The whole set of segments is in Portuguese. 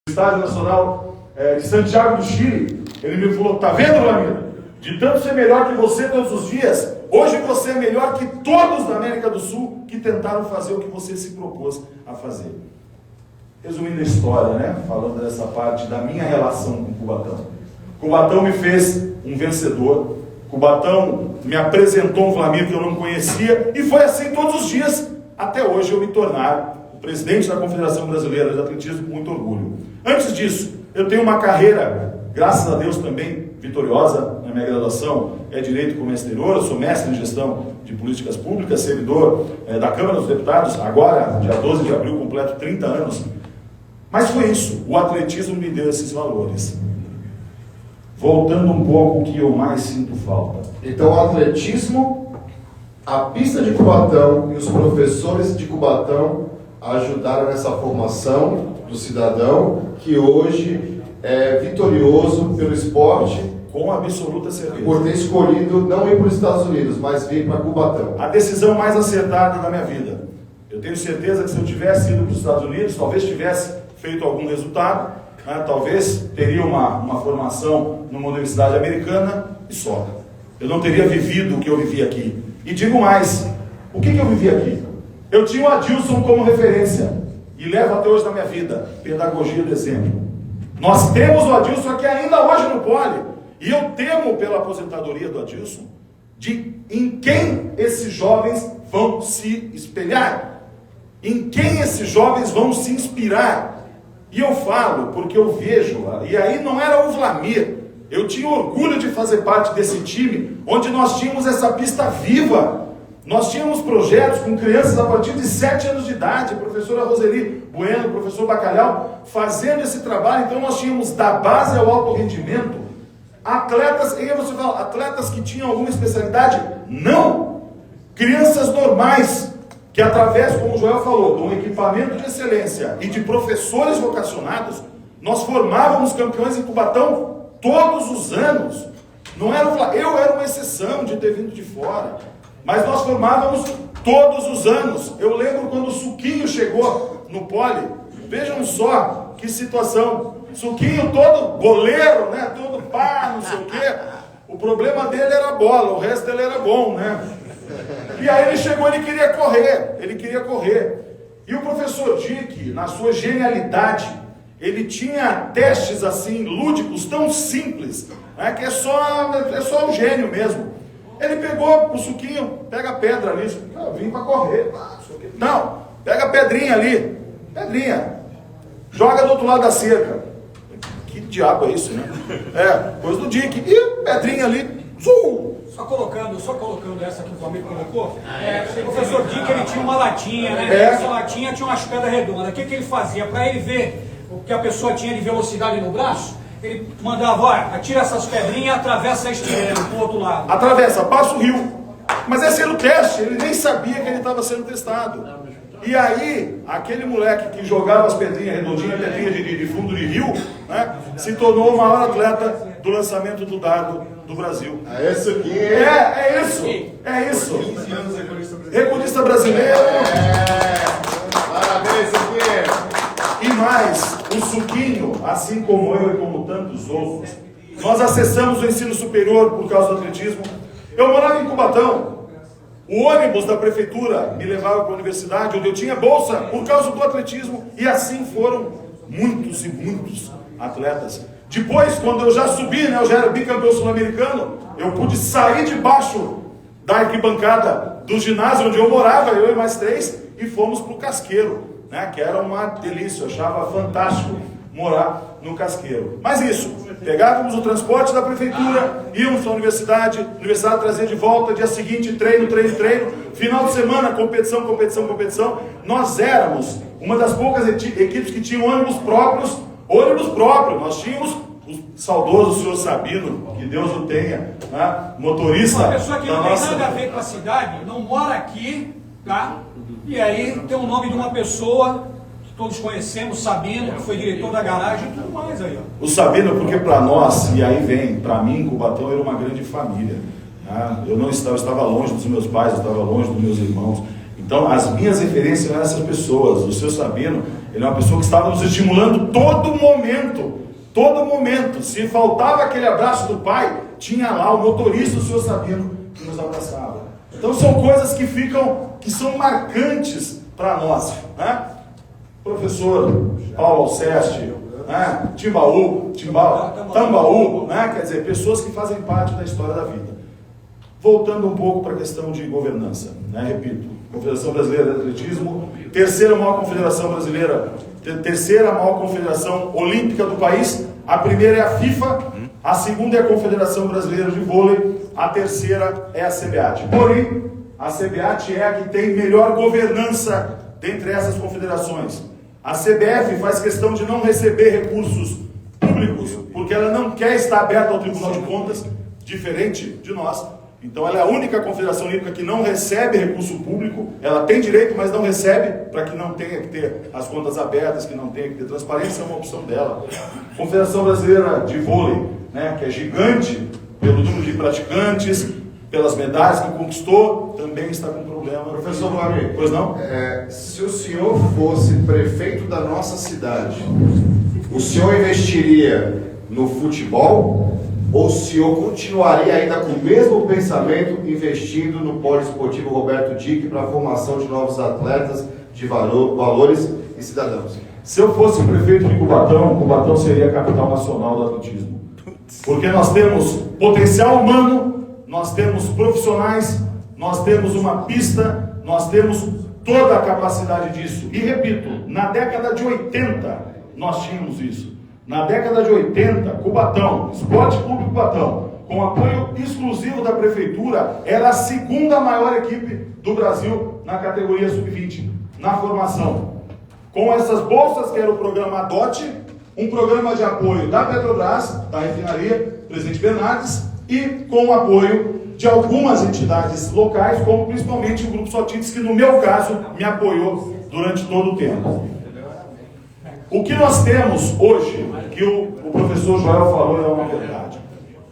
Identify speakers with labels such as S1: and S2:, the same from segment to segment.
S1: Estádio Nacional de Santiago do Chile, ele me falou: tá vendo, Vlamir? De tanto ser melhor que você todos os dias, hoje você é melhor que todos da América do Sul que tentaram fazer o que você se propôs a fazer. Resumindo a história, né? Falando dessa parte da minha relação com o Cubatão. Cubatão me fez um vencedor. Cubatão me apresentou um Vlamir que eu não conhecia, e foi assim todos os dias, até hoje eu me tornar o presidente da Confederação Brasileira de Atletismo com muito orgulho. Antes disso, eu tenho uma carreira, graças a Deus também, vitoriosa. Na minha graduação é Direito com Comércio Exterior, eu sou mestre em Gestão de Políticas Públicas, servidor da Câmara dos Deputados, agora, dia 12 de abril, completo 30 anos. Mas foi isso, o atletismo me deu esses valores. Voltando um pouco, o que eu mais sinto falta.
S2: Então, o atletismo, a pista de Cubatão e os professores de Cubatão ajudaram nessa formação do cidadão que hoje é vitorioso pelo esporte.
S1: Com absoluta certeza.
S2: Por ter escolhido não ir para os Estados Unidos, mas vir para Cubatão.
S1: A decisão mais acertada da minha vida. Eu tenho certeza que se eu tivesse ido para os Estados Unidos, talvez tivesse feito algum resultado, né? Talvez teria uma formação numa universidade americana e só. Eu não teria vivido o que eu vivi aqui. E digo mais, o que eu vivi aqui? Eu tinha o Adilson como referência e levo até hoje na minha vida, pedagogia do exemplo. Nós temos o Adilson aqui ainda hoje no Poli, e eu temo pela aposentadoria do Adilson, em quem esses jovens vão se espelhar, em quem esses jovens vão se inspirar. E eu falo porque eu vejo, e aí não era o Vlamir, eu tinha orgulho de fazer parte desse time, onde nós tínhamos essa pista viva. Nós tínhamos projetos com crianças a partir de 7 anos de idade, a professora Roseli Bueno, o professor Bacalhau, fazendo esse trabalho. Então nós tínhamos da base ao alto rendimento, atletas, e aí você fala, atletas que tinham alguma especialidade? Não! Crianças normais, que através, como o Joel falou, de um equipamento de excelência e de professores vocacionados, nós formávamos campeões em Cubatão todos os anos. Não era eu era uma exceção de ter vindo de fora, mas nós formávamos todos os anos. Eu lembro quando o Suquinho chegou no Poli, vejam só que situação. Suquinho todo goleiro, né? Todo pá, não sei o quê. O problema dele era a bola, o resto dele era bom, né? E aí ele chegou, ele queria correr. E o professor Dick, na sua genialidade, ele tinha testes assim, lúdicos, tão simples, né? Que é só um gênio mesmo. Ele pegou o Suquinho, pega a pedra ali, eu vim para correr. Não, pega a pedrinha ali, joga do outro lado da cerca. Que diabo é isso, né? Coisa do Dick. E pedrinha ali, zum.
S3: Só colocando essa que o Vlamir colocou, o professor Dick, ele tinha uma latinha, né? Essa latinha tinha umas pedras redondas. O que ele fazia? Para ele ver o que a pessoa tinha de velocidade no braço, ele mandava, olha, atira essas pedrinhas e atravessa este pro outro lado.
S1: Atravessa, passa o rio. Mas esse era o teste, ele nem sabia que ele estava sendo testado. E aí, aquele moleque que jogava as pedrinhas redondinhas, pedrinhas de fundo de rio, né, se tornou o maior atleta do lançamento do dardo do Brasil.
S2: É isso aqui.
S1: É isso.
S2: 15 anos recordista brasileiro.
S1: Recordista brasileiro.
S2: Parabéns, Suquinho.
S1: E mais, o Suquinho, assim como eu e como tantos outros, nós acessamos o ensino superior por causa do atletismo. Eu morava em Cubatão. O ônibus da prefeitura me levava para a universidade, onde eu tinha bolsa por causa do atletismo. E assim foram muitos e muitos atletas. Depois, quando eu já subi, né, eu já era bicampeão sul-americano, eu pude sair debaixo da arquibancada do ginásio onde eu morava, eu e mais 3, e fomos para o Casqueiro, né, que era uma delícia, eu achava fantástico morar no Casqueiro. Mas isso, pegávamos o transporte da prefeitura, íamos para a universidade, a universidade trazia de volta, dia seguinte treino, final de semana competição. Nós éramos uma das poucas equipes que tinham ônibus próprios. Nós tínhamos o saudoso senhor Sabino, que Deus o tenha, né? Motorista.
S3: Uma pessoa que não tem
S1: nossa...
S3: nada a ver com a cidade, não mora aqui, tá? E aí tem o nome de uma pessoa que todos conhecemos, Sabino, que foi diretor da garagem e tudo mais aí, ó.
S1: O Sabino, porque para nós, e aí vem, para mim, Cubatão era uma grande família. Né? Eu estava longe dos meus pais, eu estava longe dos meus irmãos. Então, as minhas referências eram essas pessoas. O seu Sabino, ele é uma pessoa que estava nos estimulando todo momento. Todo momento. Se faltava aquele abraço do pai, tinha lá o motorista do seu Sabino que nos abraçava. Então, são coisas que são marcantes para nós, né? Professor Paulo Alceste, né? Tambaú, né? Quer dizer, pessoas que fazem parte da história da vida. Voltando um pouco para a questão de governança, né? Repito, Confederação Brasileira de Atletismo, terceira maior confederação brasileira, terceira maior confederação olímpica do país. A primeira é a FIFA, a segunda é a Confederação Brasileira de Vôlei, a terceira é a CBAT. Porém, a CBAT é a que tem melhor governança dentre essas confederações. A CBF faz questão de não receber recursos públicos, porque ela não quer estar aberta ao Tribunal de Contas, diferente de nós. Então ela é a única confederação olímpica que não recebe recurso público. Ela tem direito, mas não recebe, para que não tenha que ter as contas abertas, que não tenha que ter transparência, é uma opção dela. Confederação Brasileira de Vôlei, né, que é gigante pelo número de praticantes, pelas medalhas que conquistou, também está com problema.
S2: Professor Guami,
S1: pois não?
S2: Se o senhor fosse prefeito da nossa cidade, o senhor investiria no futebol ou o senhor continuaria ainda com o mesmo pensamento investindo no Polo Esportivo Roberto Dick para a formação de novos atletas de valores e cidadãos?
S1: Se eu fosse prefeito de Cubatão, Cubatão seria a capital nacional do atletismo. Porque nós temos potencial humano, nós temos profissionais, nós temos uma pista, nós temos toda a capacidade disso. E repito, na década de 80 nós tínhamos isso. Na década de 80, Cubatão, Esporte Clube Cubatão, com apoio exclusivo da prefeitura, era a segunda maior equipe do Brasil na categoria sub-20, na formação. Com essas bolsas, que era o programa ADOT, um programa de apoio da Petrobras, da refinaria Presidente Bernardes, e com o apoio de algumas entidades locais, como principalmente o Grupo Sotites, que no meu caso me apoiou durante todo o tempo. O que nós temos hoje, que o professor Joel falou, é uma verdade.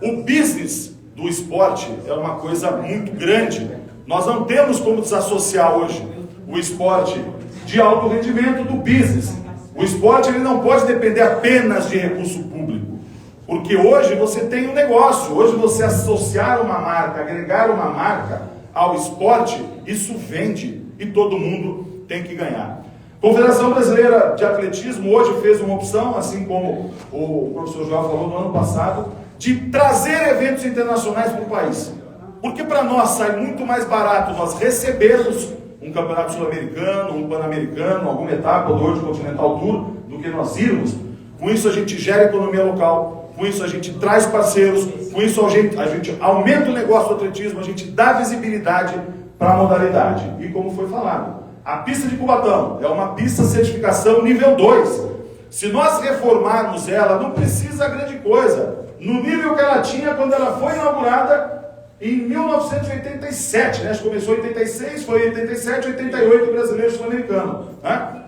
S1: O business do esporte é uma coisa muito grande. Nós não temos como desassociar hoje o esporte de alto rendimento do business. O esporte ele não pode depender apenas de recurso público. Porque hoje você tem um negócio, hoje você associar uma marca, agregar uma marca ao esporte, isso vende e todo mundo tem que ganhar. A Confederação Brasileira de Atletismo hoje fez uma opção, assim como o professor João falou no ano passado, de trazer eventos internacionais para o país. Porque para nós sai muito mais barato nós recebermos um campeonato sul-americano, um pan-americano, alguma etapa do World Continental Tour, do que nós irmos. Com isso a gente gera economia local, com isso a gente traz parceiros, com isso a gente aumenta o negócio do atletismo, a gente dá visibilidade para a modalidade. E como foi falado, a pista de Cubatão é uma pista certificação nível 2. Se nós reformarmos ela, não precisa grande coisa. No nível que ela tinha quando ela foi inaugurada em 1987, né? Acho que começou em 86, foi em 87, 88 brasileiro sul-americano, né?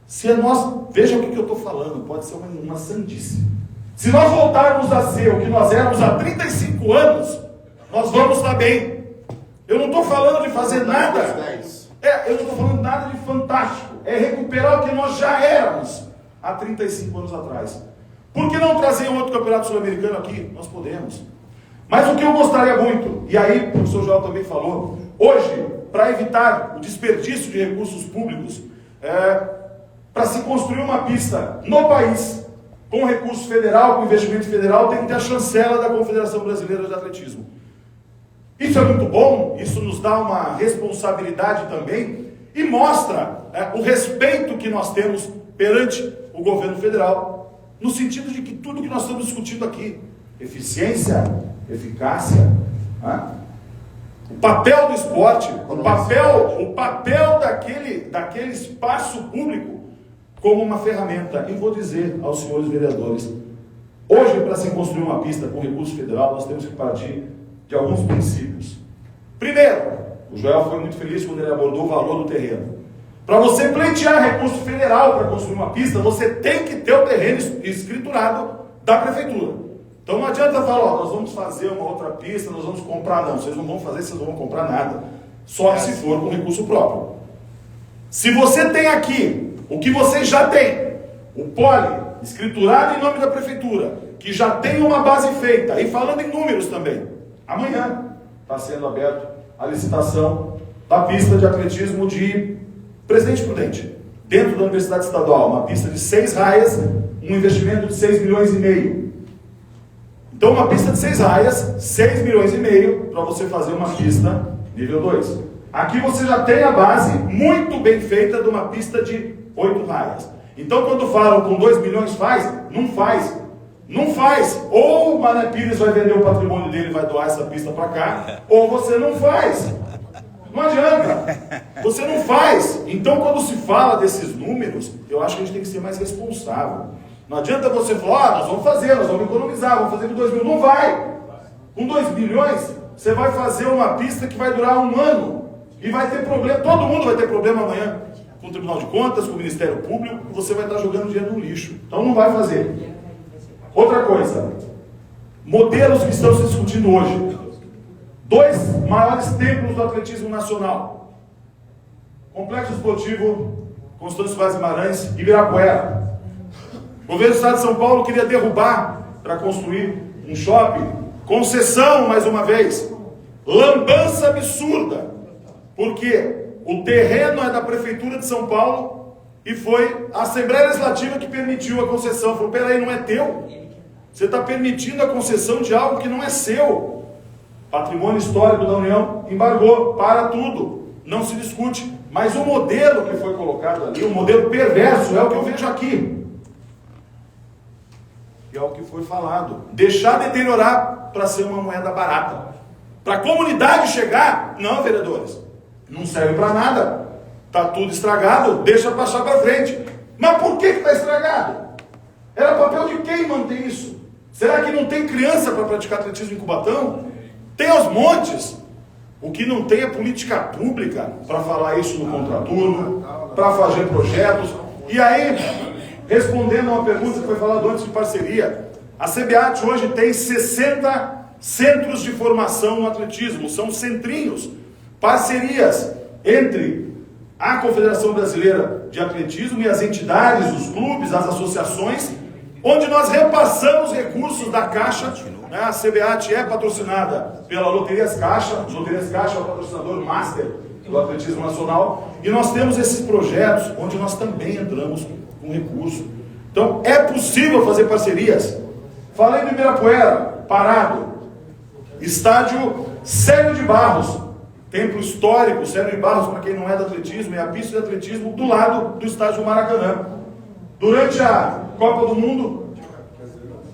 S1: Se nós, veja o que eu estou falando, pode ser uma sandice. Se nós voltarmos a ser o que nós éramos há 35 anos, nós vamos estar bem. Eu não estou falando de fazer nada. Eu não estou falando nada de fantástico. É recuperar o que nós já éramos há 35 anos atrás. Por que não trazer um outro campeonato sul-americano aqui? Nós podemos. Mas o que eu gostaria muito, e aí o professor João também falou, hoje, para evitar o desperdício de recursos públicos, para se construir uma pista no país, com recurso federal, com investimento federal, tem que ter a chancela da Confederação Brasileira de Atletismo. Isso é muito bom, isso nos dá uma responsabilidade também e mostra o respeito que nós temos perante o governo federal, no sentido de que tudo que nós estamos discutindo aqui, eficiência, eficácia, o papel do esporte, o papel daquele espaço público como uma ferramenta. E vou dizer aos senhores vereadores, hoje para se construir uma pista com recurso federal, nós temos que partir de alguns princípios. Primeiro, o Joel foi muito feliz quando ele abordou o valor do terreno. Para você pleitear recurso federal para construir uma pista, você tem que ter o terreno escriturado da prefeitura. Então não adianta falar, nós vamos fazer uma outra pista, nós vamos comprar, não, vocês não vão fazer, vocês não vão comprar nada. só se for com recurso próprio. Se você tem aqui o que você já tem, o poli, escriturado em nome da prefeitura, que já tem uma base feita, e falando em números também, amanhã está sendo aberta a licitação da pista de atletismo de Presidente Prudente, dentro da Universidade Estadual, uma pista de 6 raias, um investimento de 6,5 milhões. Então, uma pista de 6 raias, 6,5 milhões para você fazer uma pista nível 2. Aqui você já tem a base muito bem feita de uma pista de 8 raias. Então, quando falam com 2 milhões faz, não faz. Não faz. Ou o Mané Pires vai vender o patrimônio dele e vai doar essa pista para cá, ou você não faz. Não adianta. Você não faz. Então, quando se fala desses números, eu acho que a gente tem que ser mais responsável. Não adianta você falar, nós vamos fazer, nós vamos economizar, vamos fazer com 2 mil. Não vai. Com 2 milhões, você vai fazer uma pista que vai durar 1 ano. E vai ter problema, todo mundo vai ter problema amanhã. Com o Tribunal de Contas, com o Ministério Público, você vai estar jogando dinheiro no lixo. Então não vai fazer. Outra coisa, modelos que estão se discutindo hoje. 2 maiores templos do atletismo nacional. Complexo Esportivo Constâncio Vaz Guimarães e Ibirapuera. O governo do Estado de São Paulo queria derrubar para construir um shopping. Concessão, mais uma vez. Lambança absurda. Porque o terreno é da Prefeitura de São Paulo e foi a Assembleia Legislativa que permitiu a concessão. Falou, peraí, não é teu? Você está permitindo a concessão de algo que não é seu. Patrimônio histórico da União embargou, para tudo. Não se discute. Mas o modelo que foi colocado ali, o modelo perverso, é o que eu vejo aqui. E é o que foi falado. Deixar deteriorar para ser uma moeda barata. Para a comunidade chegar, não, vereadores. Não serve para nada. Está tudo estragado, deixa passar para frente. Mas por que está estragado? Era papel de quem manter isso? Será que não tem criança para praticar atletismo em Cubatão? Tem aos montes. O que não tem é política pública para falar isso no contraturno, para fazer projetos. E aí, respondendo a uma pergunta que foi falada antes de parceria, a CBAT hoje tem 60 centros de formação no atletismo, são centrinhos. Parcerias entre a Confederação Brasileira de Atletismo e as entidades, os clubes, as associações, onde nós repassamos recursos da Caixa, né? A CBAT é patrocinada pela Loterias Caixa, a Loterias Caixa é o patrocinador master do atletismo nacional, e nós temos esses projetos onde nós também entramos com recurso. Então, é possível fazer parcerias. Falei do Ibirapuera, parado. Estádio Célio de Barros, templo histórico, Célio de Barros, para quem não é do atletismo, é a pista de atletismo do lado do estádio Maracanã. Durante a Copa do Mundo,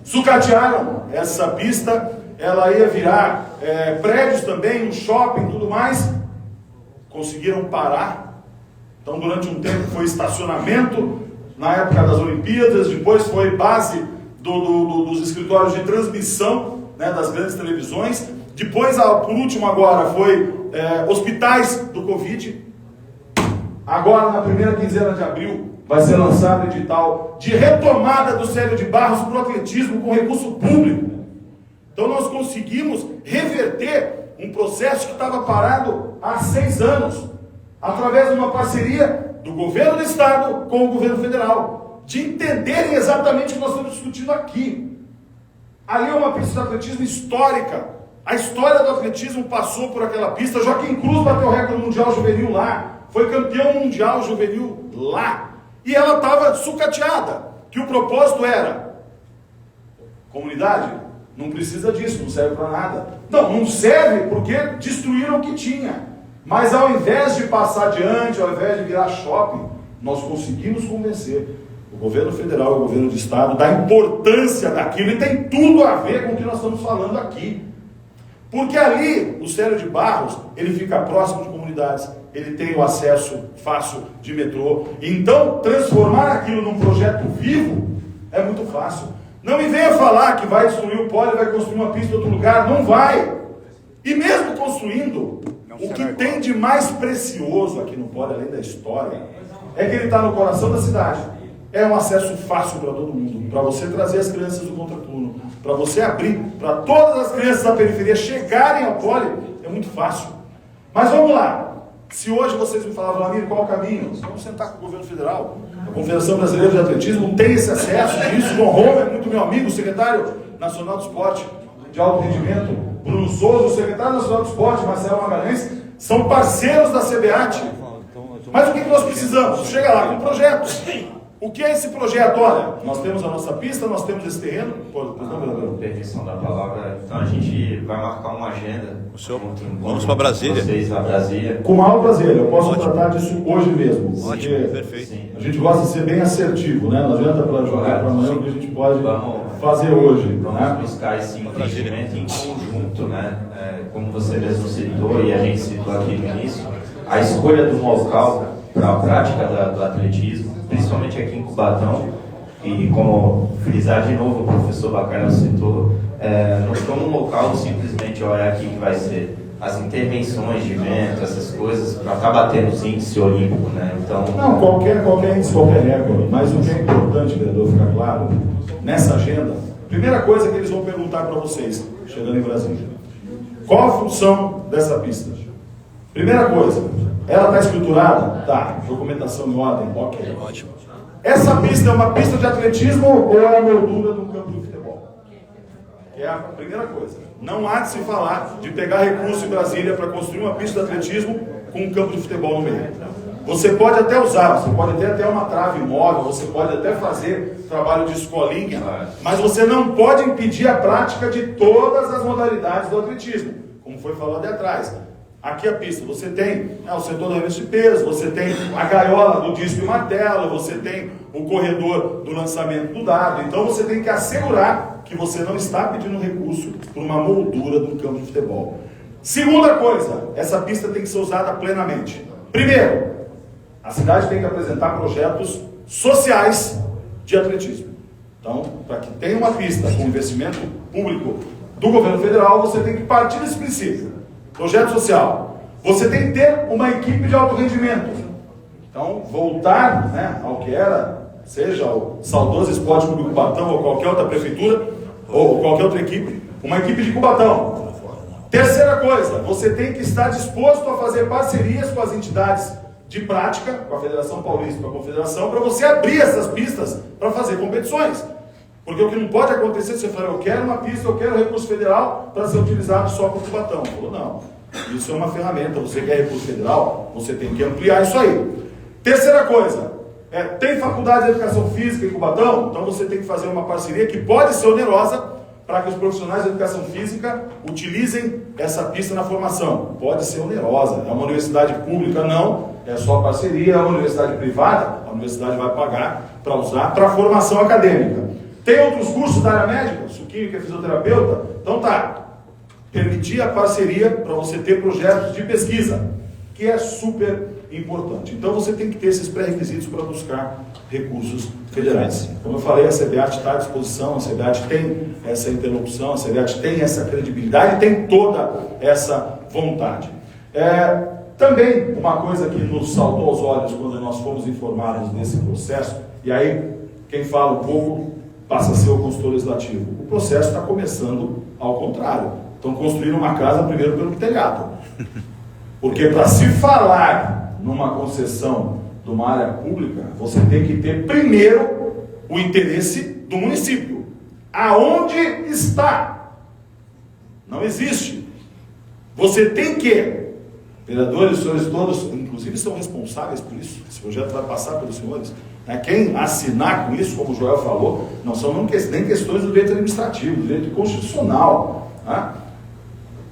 S1: sucatearam essa pista, ela ia virar prédios também, um shopping e tudo mais. Conseguiram parar. Então, durante um tempo foi estacionamento, na época das Olimpíadas, depois foi base dos escritórios de transmissão, né, das grandes televisões. Depois, por último agora, foi hospitais do Covid. Agora, na primeira quinzena de abril, vai ser lançado o edital de retomada do Célio de Barros para o atletismo com recurso público. Então, nós conseguimos reverter um processo que estava parado há 6 anos, através de uma parceria do governo do Estado com o governo federal, de entenderem exatamente o que nós estamos discutindo aqui. Ali é uma pista de atletismo histórica. A história do atletismo passou por aquela pista. Joaquim Cruz bateu o recorde mundial juvenil lá. Foi campeão mundial juvenil lá. E ela estava sucateada. Que o propósito era: comunidade, não precisa disso, não serve para nada. Não serve porque destruíram o que tinha. Mas ao invés de passar adiante, ao invés de virar shopping, nós conseguimos convencer o governo federal e o governo do estado da importância daquilo. E tem tudo a ver com o que nós estamos falando aqui. Porque ali, o Célio de Barros, ele fica próximo de comunidades, ele tem o acesso fácil de metrô. Então, transformar aquilo num projeto vivo é muito fácil. Não me venha falar que vai destruir o polo e vai construir uma pista em outro lugar. Não vai. E mesmo construindo, o que tem de mais precioso aqui no polo, além da história, é que ele está no coração da cidade. É um acesso fácil para todo mundo, para você trazer as crianças do contraturno, para você abrir, para todas as crianças da periferia chegarem ao polo, é muito fácil. Mas vamos lá. Se hoje vocês me falavam, Vlamir, qual o caminho? Vamos sentar com o governo federal. A Confederação Brasileira de Atletismo tem esse acesso disso. João Roma é muito meu amigo, secretário nacional do esporte de alto rendimento. Bruno Souza, o secretário nacional do esporte, Marcelo Magalhães, são parceiros da CBAT. Mas o que nós precisamos? Chega lá com um projeto. O que é esse projeto? Olha, nós temos a nossa pista, nós temos esse terreno.
S4: Com permissão da palavra, então a gente vai marcar uma agenda.
S5: Vamos para Brasília.
S4: Vocês para Brasília.
S1: Com o maior prazer, eu posso tratar disso hoje mesmo.
S5: Ótimo, perfeito.
S4: Sim.
S1: A gente gosta de ser bem assertivo, né? Não adianta para jogar para amanhã o que a gente pode fazer hoje.
S4: Vamos
S1: Né?
S4: buscar esse entendimento em conjunto, né? Como você mesmo citou e a gente citou aqui no início, a escolha de um local para a prática do atletismo, principalmente aqui em Cubatão, e como frisar de novo, o professor Bacana citou, não foi um local simplesmente, olha, é aqui que vai ser. As intervenções de evento, essas coisas, para estar batendo os índices olímpicos, né? Então...
S1: Não, qualquer índice, qualquer recorde, mas o que é importante, vereador, ficar claro, nessa agenda, primeira coisa que eles vão perguntar para vocês, chegando em Brasília, qual a função dessa pista? Primeira coisa, ela está escriturada? Tá. Documentação em ordem? Ok.
S5: Ótimo.
S1: Essa pista é uma pista de atletismo ou é a moldura de um campo de futebol? É a primeira coisa. Não há de se falar de pegar recurso em Brasília para construir uma pista de atletismo com um campo de futebol no meio. Você pode até usar, você pode ter até uma trave móvel, você pode até fazer trabalho de escolinha, mas você não pode impedir a prática de todas as modalidades do atletismo, como foi falado ali atrás. Aqui a pista, você tem o setor do arremesso de peso, você tem a gaiola do disco e martelo, você tem o corredor do lançamento do dado. Então você tem que assegurar que você não está pedindo recurso por uma moldura de um campo de futebol. Segunda coisa, essa pista tem que ser usada plenamente. Primeiro, a cidade tem que apresentar projetos sociais de atletismo. Então, para que tenha uma pista com investimento público do governo federal, você tem que partir desse princípio. Projeto social. Você tem que ter uma equipe de alto rendimento. Então, voltar, né, ao que era, seja o saudoso Esporte Clube Cubatão ou qualquer outra prefeitura, ou qualquer outra equipe, uma equipe de Cubatão. Terceira coisa, você tem que estar disposto a fazer parcerias com as entidades de prática, com a Federação Paulista, com a Confederação, para você abrir essas pistas para fazer competições. Porque o que não pode acontecer, você fala, eu quero uma pista, eu quero recurso federal para ser utilizado só para o Cubatão. Falou, não, isso é uma ferramenta, você quer recurso federal, você tem que ampliar isso aí. Terceira coisa, tem faculdade de educação física em Cubatão, então você tem que fazer uma parceria que pode ser onerosa para que os profissionais de educação física utilizem essa pista na formação. Pode ser onerosa, é uma universidade pública, não, é só parceria, é uma universidade privada, a universidade vai pagar para usar para formação acadêmica. Tem outros cursos da área médica, Suquinho que é fisioterapeuta, então tá, permitir a parceria para você ter projetos de pesquisa, que é super importante. Então você tem que ter esses pré-requisitos para buscar recursos federais. Como eu falei, a CBAT está à disposição, a CBAT tem essa interlocução, a CBAT tem essa credibilidade, tem toda essa vontade. Também uma coisa que nos saltou aos olhos quando nós fomos informados desse processo, e aí quem fala um pouco passa a ser o consultor legislativo. O processo está começando ao contrário. Estão construindo uma casa primeiro pelo telhado. Porque para se falar numa concessão de uma área pública, você tem que ter primeiro o interesse do município. Aonde está? Não existe. Você tem que, vereadores, senhores todos, inclusive são responsáveis por isso, esse projeto vai passar pelos senhores, quem assinar com isso, como o Joel falou, não são nem questões do direito administrativo, do direito constitucional. Né?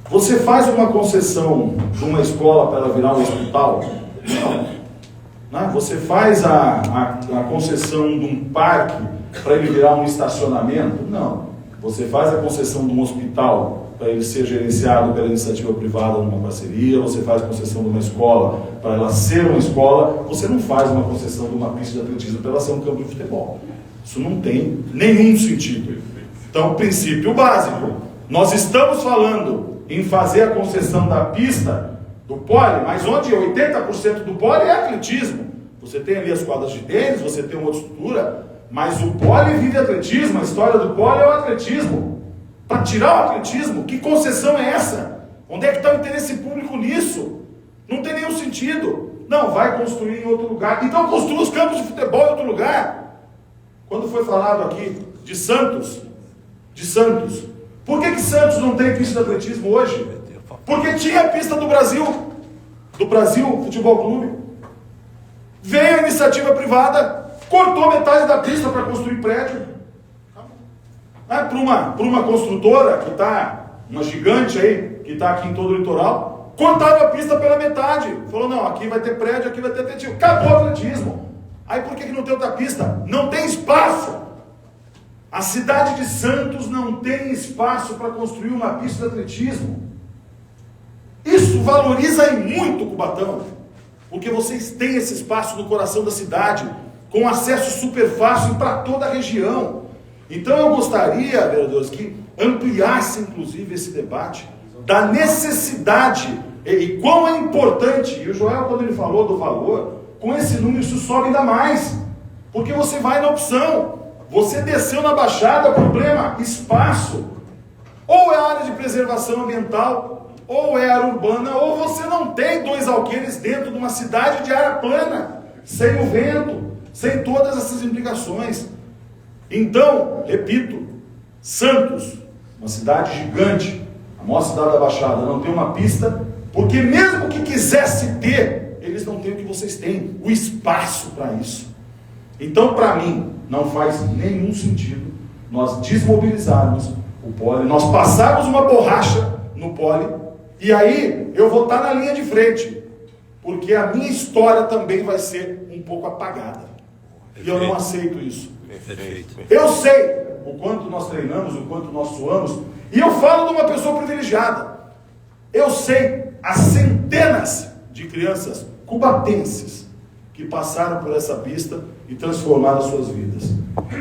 S1: Você faz uma concessão de uma escola para ela virar um hospital? Não. Né? Você faz a concessão de um parque para ele virar um estacionamento? Não. Você faz a concessão de um hospital para ele ser gerenciado pela iniciativa privada numa parceria, você faz a concessão de uma escola para ela ser uma escola, você não faz uma concessão de uma pista de atletismo para ela ser um campo de futebol. Isso não tem nenhum sentido. Então, princípio básico, nós estamos falando em fazer a concessão da pista do pole, mas onde 80% do pole é atletismo. Você tem ali as quadras de tênis, você tem uma outra estrutura, mas o pole vive atletismo, a história do pole é o atletismo. Para tirar o atletismo, que concessão é essa? Onde é que está o interesse público nisso? Não tem nenhum sentido. Não, vai construir em outro lugar. Então construa os campos de futebol em outro lugar. Quando foi falado aqui de Santos, por que Santos não tem pista de atletismo hoje? Porque tinha a pista do Brasil Futebol Clube. Veio a iniciativa privada, cortou metade da pista para construir prédio. Para uma construtora que está, uma gigante aí, que está aqui em todo o litoral, cortava a pista pela metade. Falou, não, aqui vai ter prédio, aqui vai ter atletismo. Acabou o atletismo. Aí por que não tem outra pista? Não tem espaço. A cidade de Santos não tem espaço para construir uma pista de atletismo. Isso valoriza muito Cubatão, porque vocês têm esse espaço no coração da cidade, com acesso super fácil para toda a região. Então eu gostaria, vereadores, que ampliasse inclusive esse debate da necessidade e quão é importante, e o Joel, quando ele falou do valor, com esse número isso sobe ainda mais, porque você vai na opção, você desceu na Baixada, problema, espaço, ou é área de preservação ambiental, ou é área urbana, ou você não tem 2 alqueires dentro de uma cidade de área plana, sem o vento, sem todas essas implicações. Então, repito, Santos, uma cidade gigante, a maior cidade da Baixada, não tem uma pista, porque mesmo que quisesse ter, eles não têm o que vocês têm, o espaço para isso. Então, para mim, não faz nenhum sentido nós desmobilizarmos o pole, nós passarmos uma borracha no pole, e aí eu vou estar na linha de frente, porque a minha história também vai ser um pouco apagada. E eu não aceito isso. Eu sei o quanto nós treinamos, o quanto nós suamos, e eu falo de uma pessoa privilegiada. Eu sei as centenas de crianças cubatenses que passaram por essa pista e transformaram as suas vidas.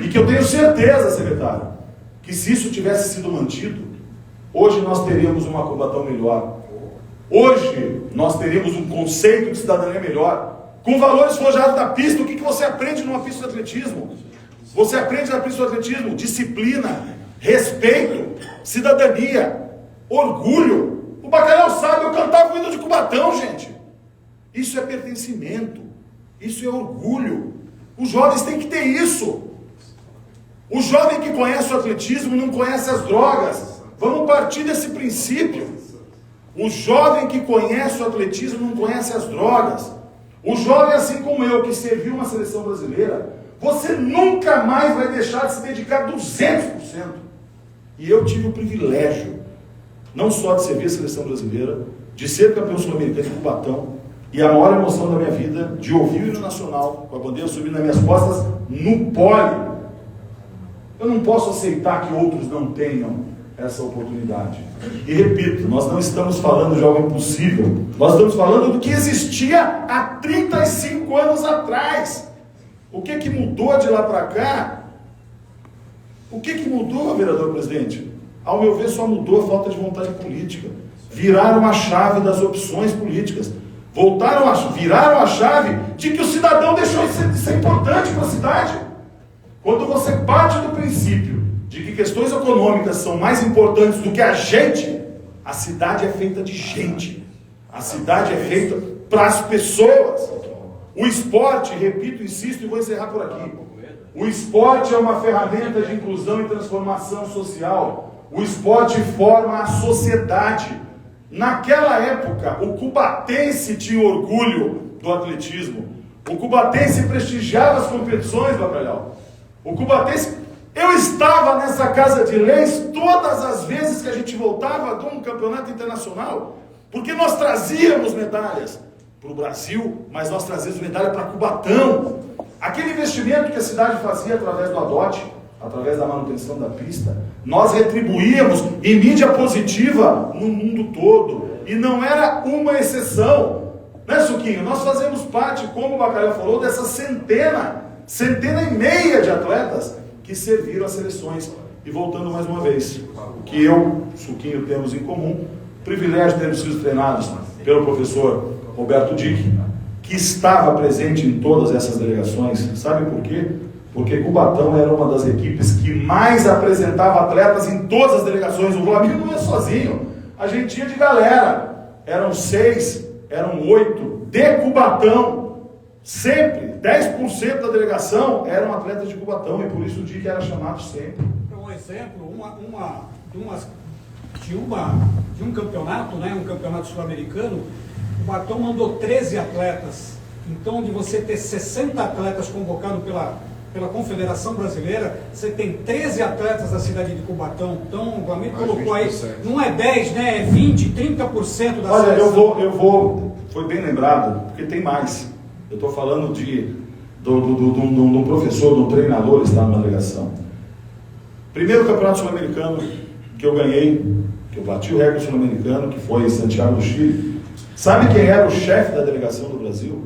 S1: E que eu tenho certeza, secretário, que se isso tivesse sido mantido, hoje nós teríamos uma Cubatão melhor. Hoje nós teríamos um conceito de cidadania melhor. Com valores forjados da pista, o que você aprende numa pista de atletismo? Você aprende na pista de atletismo disciplina, respeito, cidadania, orgulho. O Bacalhau sabe, eu cantava o hino de Cubatão, gente. Isso é pertencimento, isso é orgulho. Os jovens têm que ter isso. O jovem que conhece o atletismo não conhece as drogas. Vamos partir desse princípio. O jovem que conhece o atletismo não conhece as drogas. O jovem, assim como eu, que serviu uma seleção brasileira, você nunca mais vai deixar de se dedicar 200%. E eu tive o privilégio, não só de servir a seleção brasileira, de ser campeão sul-americano de Cubatão, e a maior emoção da minha vida, de ouvir o hino nacional, com a bandeira subindo nas minhas costas, no pole. Eu não posso aceitar que outros não tenham essa oportunidade. E repito, nós não estamos falando de algo impossível, nós estamos falando do que existia há 35 anos atrás. O que mudou de lá para cá? O que mudou, vereador presidente? Ao meu ver, só mudou a falta de vontade política. Viraram a chave das opções políticas. Viraram a chave de que o cidadão deixou de ser importante para a cidade. Quando você parte do princípio de que questões econômicas são mais importantes do que a cidade é feita de gente. A cidade é feita para as pessoas. O esporte, repito, insisto e vou encerrar por aqui. O esporte é uma ferramenta de inclusão e transformação social. O esporte forma a sociedade. Naquela época, o cubatense tinha orgulho do atletismo. O cubatense prestigiava as competições, Bacalhau. O cubatense... Eu estava nessa casa de leis todas as vezes que a gente voltava de um campeonato internacional, porque nós trazíamos medalhas para o Brasil, mas nós trazíamos medalha para Cubatão. Aquele investimento que a cidade fazia através do ADOT, através da manutenção da pista, nós retribuíamos em mídia positiva no mundo todo. E não era uma exceção. Né, Suquinho? Nós fazemos parte, como o Bacalhau falou, dessa centena e meia de atletas que serviram às seleções. E voltando mais uma vez, o que eu, Suquinho, temos em comum, o privilégio de termos sido treinados pelo professor Roberto Dick, que estava presente em todas essas delegações. Sabe por quê? Porque Cubatão era uma das equipes que mais apresentava atletas em todas as delegações. O Flamengo não é sozinho, a gente tinha de galera, eram 6 eram 8 de Cubatão. Sempre, 10% da delegação eram atletas de Cubatão, e por isso o DIC era chamado sempre.
S3: Um exemplo, de um campeonato, né, um campeonato sul-americano, o Cubatão mandou 13 atletas. Então, de você ter 60 atletas convocados pela Confederação Brasileira, você tem 13 atletas da cidade de Cubatão. Então, o Flamengo colocou aí, não é 10, né, é 20, 30% da
S1: Olha,
S3: seleção.
S1: eu vou, foi bem lembrado, porque tem mais. Eu estou falando de um professor, de um treinador que está numa delegação. Primeiro campeonato sul-americano que eu ganhei, que eu bati o recorde sul-americano, que foi em Santiago do Chile. Sabe quem era o chefe da delegação do Brasil?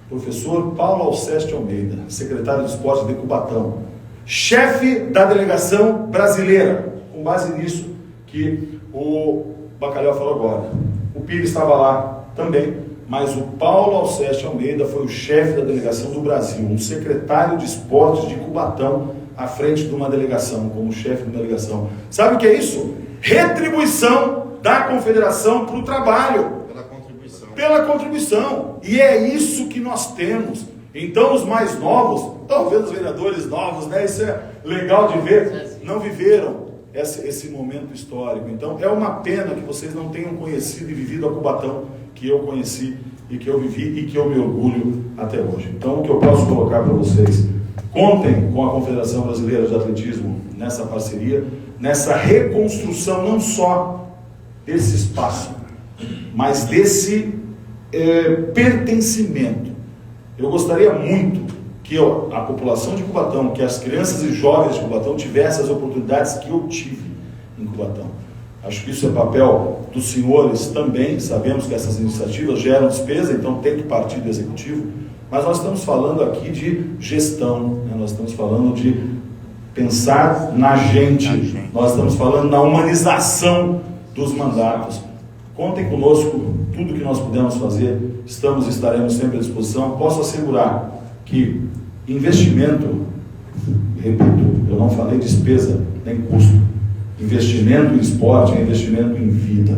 S1: Professor Paulo Alceste Almeida, secretário de esportes de Cubatão. Chefe da delegação brasileira, com base nisso que o Bacalhau falou agora. O Pires estava lá também, mas o Paulo Alceste Almeida foi o chefe da delegação do Brasil, um secretário de esportes de Cubatão, à frente de uma delegação, como chefe de uma delegação. Sabe o que é isso? Retribuição da confederação para o trabalho. Pela contribuição. E é isso que nós temos. Então os mais novos, talvez os vereadores novos, né? Isso é legal de ver, não viveram esse momento histórico. Então é uma pena que vocês não tenham conhecido e vivido a Cubatão que eu conheci e que eu vivi e que eu me orgulho até hoje. Então o que eu posso colocar para vocês: contem com a Confederação Brasileira de Atletismo nessa parceria, nessa reconstrução não só desse espaço, mas desse pertencimento. Eu gostaria muito que a população de Cubatão, que as crianças e jovens de Cubatão tivessem as oportunidades que eu tive em Cubatão. Acho que isso é papel dos senhores também. Sabemos que essas iniciativas geram despesa, então tem que partir do executivo. Mas nós estamos falando aqui de gestão, né? Nós estamos falando de pensar na gente, nós estamos falando na humanização dos mandatos. Contem conosco, tudo que nós pudermos fazer, estamos e estaremos sempre à disposição. Posso assegurar que investimento, repito, eu não falei despesa nem custo, investimento em esporte é investimento em vida,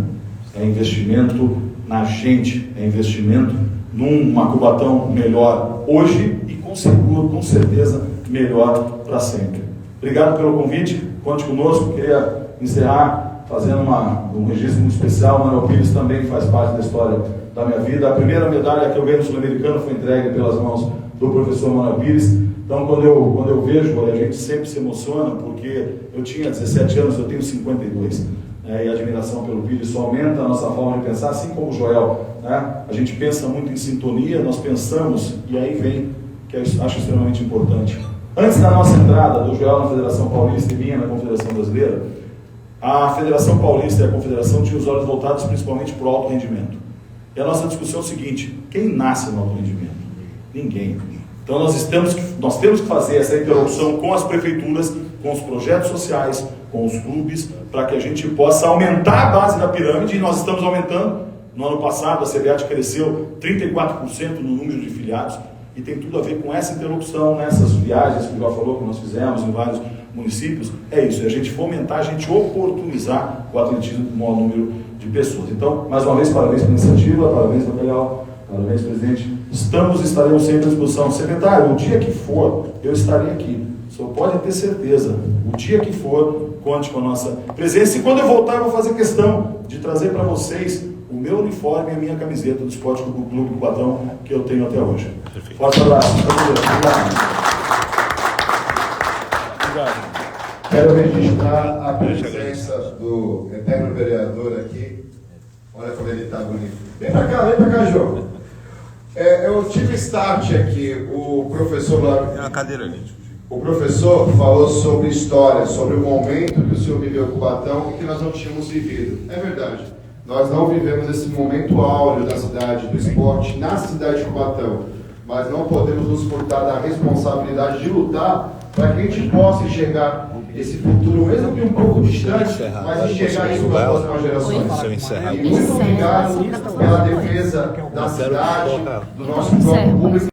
S1: é investimento na gente, é investimento numa Cubatão melhor hoje e com certeza melhor para sempre. Obrigado pelo convite, conte conosco. Queria encerrar fazendo um registro muito especial. O Manuel Pires também faz parte da história da minha vida. A primeira medalha que eu ganhei no Sul-Americano foi entregue pelas mãos do professor Manuel Pires. Então, quando eu vejo, a gente sempre se emociona, porque eu tinha 17 anos, eu tenho 52. E a admiração pelo Pires só aumenta a nossa forma de pensar, assim como o Joel. Né? A gente pensa muito em sintonia, nós pensamos, e aí vem, que eu acho extremamente importante. Antes da nossa entrada do Joel na Federação Paulista e minha na Confederação Brasileira, a Federação Paulista e a Confederação tinham os olhos voltados principalmente para o alto rendimento. E a nossa discussão é o seguinte: quem nasce no alto rendimento? Ninguém. Então nós temos que fazer essa interlocução com as prefeituras, com os projetos sociais, com os clubes, para que a gente possa aumentar a base da pirâmide, e nós estamos aumentando. No ano passado a CBAT cresceu 34% no número de filiados, e tem tudo a ver com essa interlocução, nessas viagens que o João falou, que nós fizemos em vários municípios. É isso, é a gente fomentar, a gente oportunizar o atletismo com o maior número de pessoas. Então, mais uma vez, parabéns pela iniciativa, parabéns, Bacalhau, parabéns, presidente. Estaremos sempre à disposição. Secretário, o dia que for, eu estarei aqui. O senhor pode ter certeza. O dia que for, conte com a nossa presença. E quando eu voltar, eu vou fazer questão de trazer para vocês o meu uniforme e a minha camiseta do Esporte Clube Cubatão, que eu tenho até hoje. Perfeito. Forte abraço.
S2: Obrigado. Quero registrar a presença do eterno vereador aqui. Olha como ele está bonito. Vem para cá, João. Eu tive start aqui, o professor lá. É uma cadeira ali. O professor falou sobre história, sobre o momento que o senhor viveu com o Cubatão e que nós não tínhamos vivido. É verdade. Nós não vivemos esse momento áureo da cidade, do esporte na cidade de Cubatão. Mas não podemos nos furtar da responsabilidade de lutar para que a gente possa enxergar esse futuro, mesmo que um pouco distante, mas enxergar isso para as próximas gerações. E muito obrigado pela defesa da cidade, do nosso próprio público.